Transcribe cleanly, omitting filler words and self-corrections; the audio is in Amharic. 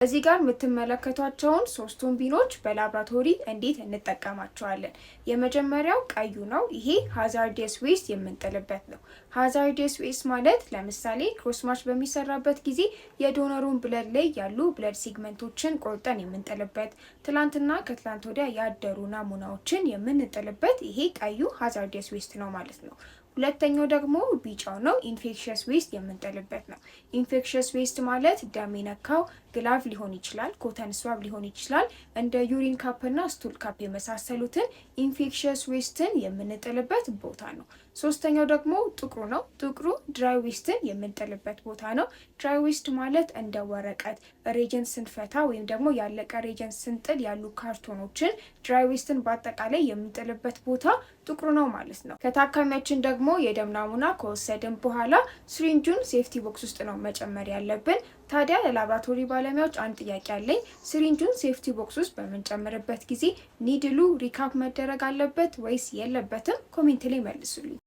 እዚህ ጋር የምትመለከቷቸውን ሶስቱን ቢኖች በላብራቶሪ እንዴት እንጠቀማቸዋለን? የመጀመሪያው ቀዩ ነው። ይሄ ሃዛርደስ ዌስት የምንጥልበት ነው። ሃዛርደስ ዌስት ማለት ለምሳሌ ክሮስማች በሚሰራበት ጊዜ የዶነሩን ብለድ ላይ ያሉ ብለድ ሲግመንቶችን ቆርጠን የምንጥልበት፣ ትላንትና ከትላንት ወዲያ ያደሩ ናሙናዎችን የምንጥልበት ይሄ ቀዩ ሃዛርደስ ዌስት ነው ማለት ነው። ሁለተኛው ደግሞ ቢጫው ነው። ኢንፌክሽየስ ዌስት የምንጥልበት ነው። ኢንፌክሽየስ ዌስት ማለት ደም የነካው ግላቭ ሊሆን ይችላል፣ ኮተን ስዋብ ሊሆን ይችላል፣ እንደ ዩሪን ካፕ እና ስቱል ካፕ የመሳሰሉትን ኢንፌክሽየስ ዌስትን የምንጥልበት ቦታ ነው። ሶስተኛው ደግሞ ጥቁሩ ነው። ጥቁሩ ድራይ ዌስትን የምንጥልበት ቦታ ነው። ድራይ ዌስት ማለት እንደ ወረቀት ሬጀንት ስንፈታ ወይም ደግሞ ያለቀ ሬጀንት ስንጥል ያሉ ካርቶኖችን ድራይ ዌስትን በአጠቃላይ የምንጥልበት ቦታ ጥቁሩ ነው ማለት ነው። ከታካሚያችን ደግሞ የደም ናሙና ከወሰድን በኋላ ስሪንጁን ሴፍቲ ቦክስ ውስጥ ነው መጨመር ያለብን። ታዲያ ለላብራቶሪ ባለሙያዎች አንድ ጥያቄ አለኝ። ስሪንጁን ሴፍቲ ቦክስ ውስጥ በምንጨምርበት ጊዜ ኒድሉ ሪካፕ መደረግ አለበት ወይስ የለበትም? ኮሜንት ላይ መልሱልኝ።